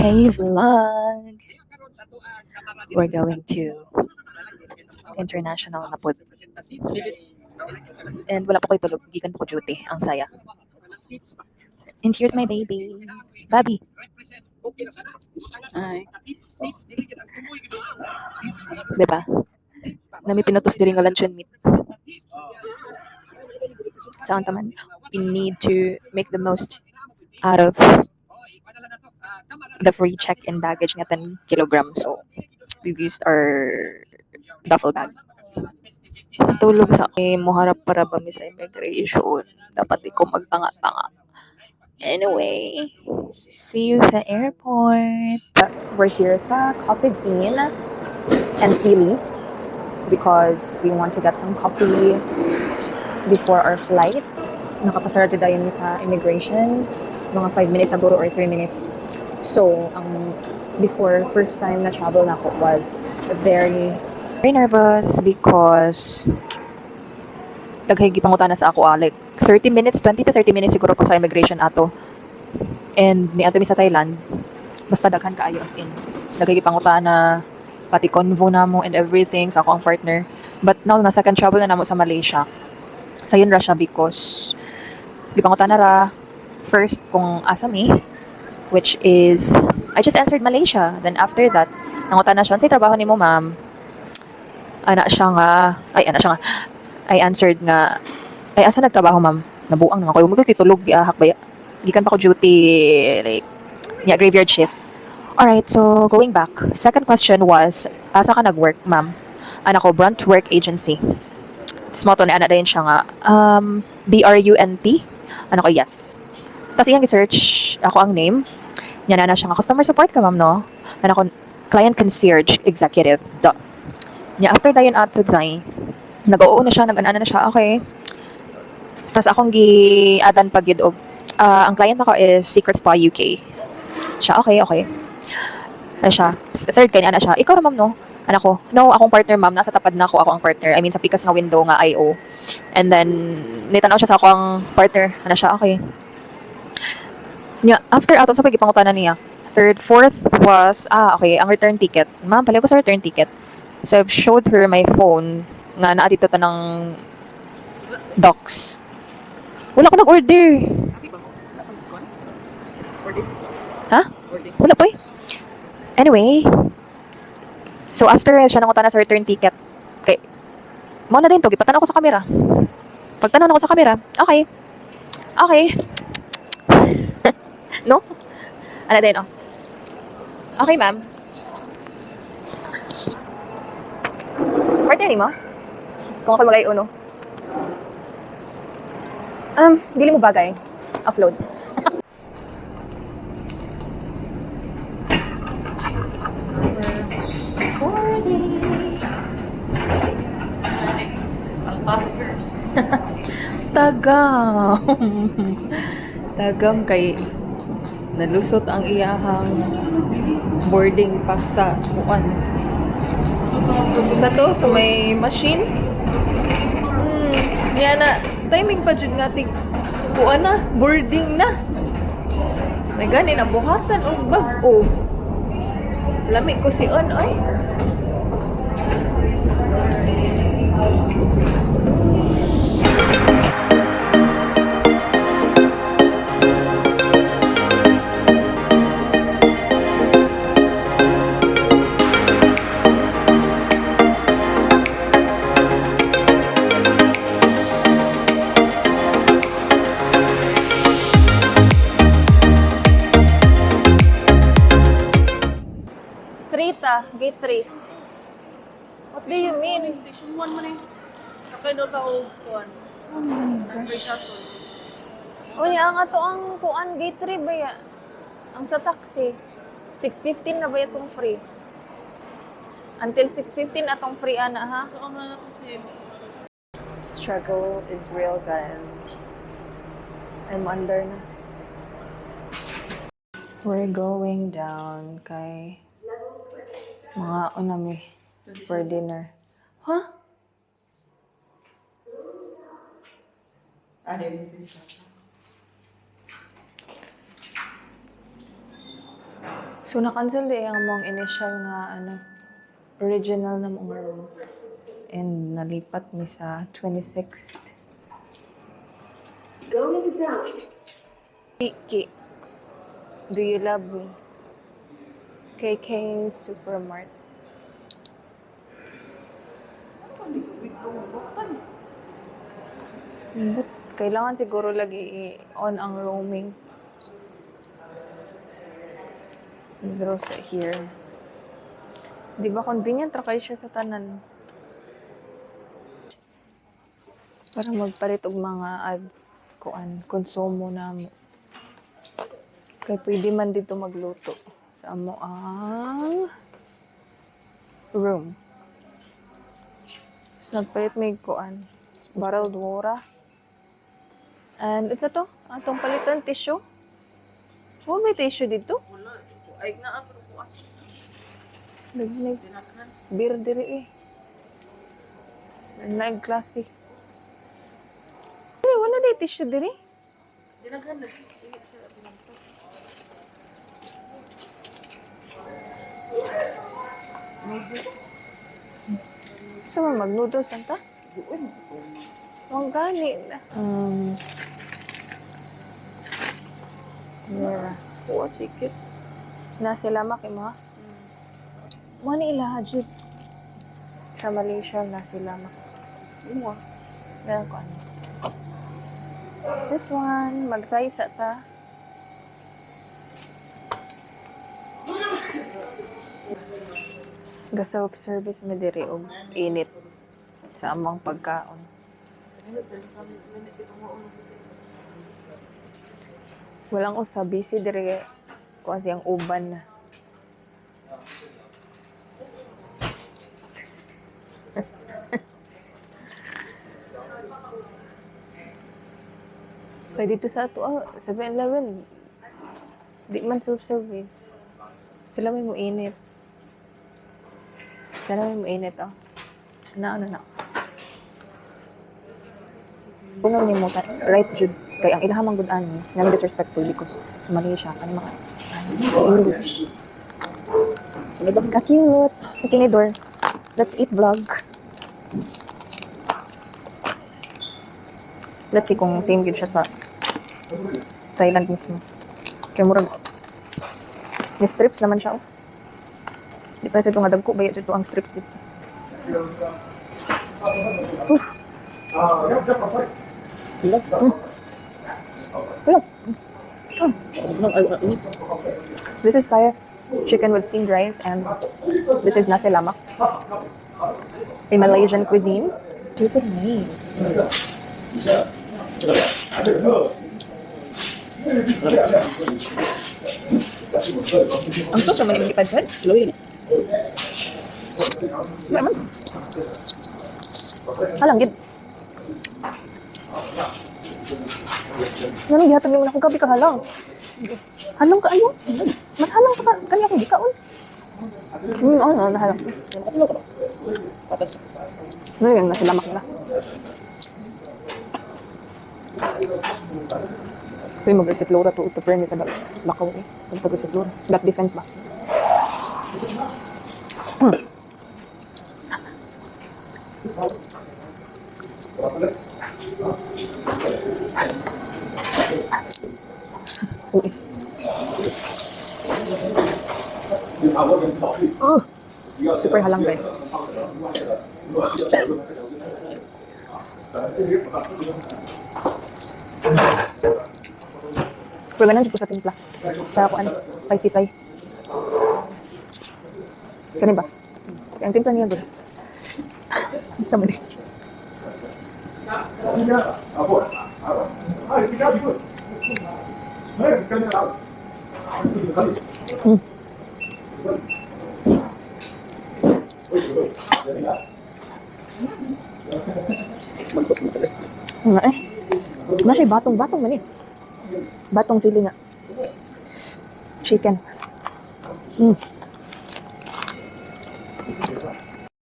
Hey vlog! We're going to international na pod. And wala pa ko'y tulog. Gikan pa ko duty. Ang saya. And here's my baby. Bobby. Ay. Diba? Nami pinutos diri nga luncheon meat. Saan taman? We need to make the most out of the free check-in baggage nga 10 kilograms. So, we've used our duffel bag. Tulog sa akin, muharap para ba mi sa immigration. Dapat ikaw magtanga-tanga. Anyway, see you sa airport. We're here sa Coffee Bean and Tea Leaf because we want to get some coffee before our flight. Nakapasara tayo sa immigration. Mga 5 minutes siguro or 3 minutes. So, before, first time na travel na ako was very nervous because daghay gipangutan na sa ako like 30 minutes, 20 to 30 minutes siguro ko sa immigration ato. And ni ato mi sa Thailand, basta daghan kaayo as in. Daghay gipangutan na pati convo na mo and everything sa ako ang partner. But now, na second travel na namo sa Malaysia. Sayon ra siya because gipangutan na ra first kung asa mi, which is I just answered Malaysia. Then after that, nangutan na siya, say trabaho nimo ma'am. Ana siya nga, I answered nga, ay asa nagtrabaho ma'am? Nabuang naman ko. Yung kitulog, hakbaya. Gikan pa ko duty, like, graveyard shift. Alright, so going back. Second question was, asa ka nag-work ma'am? Ana ko, Brunt Work Agency. Smoto na ana dayon siya nga, BRUNT? Ano ko, yes. Tapos iyang i-search, ako ang name. Yan na siya nga, customer support ka ma'am, no? Ano ko, client concierge executive. Nya after dayon at Zay, nag-oo na siya, nag-ana na siya, okay. Tapos akong gi-adan pag yun, ang client ako is Secret Spa UK. Siya, okay. Siya, third kanya na siya, ikaw na ma'am, no? Anak ko, no, akong partner ma'am, nasa tapad na ako ang partner. I mean, sa pikas nga window nga IO. And then, nitanaw siya sa ako ang partner. Ano siya, okay. Nya, after ato, sa pagipangutanan niya, third, fourth was, okay, ang return ticket. Ma'am, pala ko sa return ticket. So, I've showed her my phone nga naa dito ta ng docs. Wala ko nag-order. Ha? Wala po eh. Anyway, so after siya nangutan na sa return ticket, okay, mo na din to, gipatanaw ko sa camera. Pagtanaw na ko sa camera, okay. No? Ano din, oh. Okay, ma'am. Partner ni mo? Kung ako magay uno. Dili mo bagay. Offload. Tagam kay nalusot ang iyahang boarding pass sa muan. Sa to, sa may machine. Yan na, timing pa dyan nga kuan na, boarding na. May gani na buhatan o bag o. Lamig ko si on, oy. Gate 3. What do you mean? Station 1 man eh. Kakaido ka o kuan. Oh my Free gosh. shuttle. Uy, ang ato ang kuan gate 3 ba ya? Ang sa taxi. 6:15 na ba itong free? Until 6:15 atong free ana ha? So ang na to si Struggle is real, guys. I'm under na. We're going down kay mga unami for dinner. Huh? So, na-cancel din ang mong initial nga, original na mong room. And nalipat mi sa 26th. Kiki, do you love me? KK Supermart. But kailangan siguro lagi on ang roaming. Pero sa here. Di ba convenient ra kayo siya sa tanan? Para magpalit og mga konsumo na mo. Kaya pwede man dito magluto sa amo ang room. So, nagpalit may barreled water. And it's to, atong palitan tissue. Oh, may tissue dito? Wala. Ay, na pero kuan. Nagnig Tinakhan. beer diri eh. Nag-klase. Eh, wala na tissue diri. Tinakhan na. So, mag-noodles anta? Ang gani. Yeah. Kuha chicken. Nasilamak mo ha? Wani ilaha jud. Sa Malaysia, nasilamak. Uwa. Meron ko ano. This one, mag-thaisa ta. Ga-self-service me diri og init sa among pagkaon. Walang usa, busy diri kuan siyang uban na. Kaya dito sa ato, 7-Eleven, di man self-service. Sila may mo init. Sila may mo init, oh. Ano na. Kung ni mo, right, Jude, kaya ang ilahamang good ani, namin disrespectful because sa Malaysia, kani mga, ka-cute. Sa tinidor. Let's eat vlog. Let's see kung same good siya sa Thailand mismo. Kaya murag, may strips naman siya, oh. Di pa sa itong hadagko, bayat ito ang strips dito. Hello. This is Thai chicken with steamed rice and this is nasi lemak. A Malaysian cuisine. Super nice. Ang sauce naman yung ipad-pad. Lawin. Naman. Halang, gid. Nanong gihatag mo na akong gabi ka halang. Halang ka ayo. Mas halang pa sa kanya akong gikaon. Oo, nahalang. Ano yung nasa lamak nila? Ito yung mag-si Flora to friend ito bakaw eh. Ito si Flora. Got defense ba? Uy. Super halang guys. Pero ganun dito sa timpla. Sa spicy Thai. Kanin ba? Ang timpla niya good. Sama din. Nga eh. Nasa batong-batong man eh. Batong sili nga. Chicken.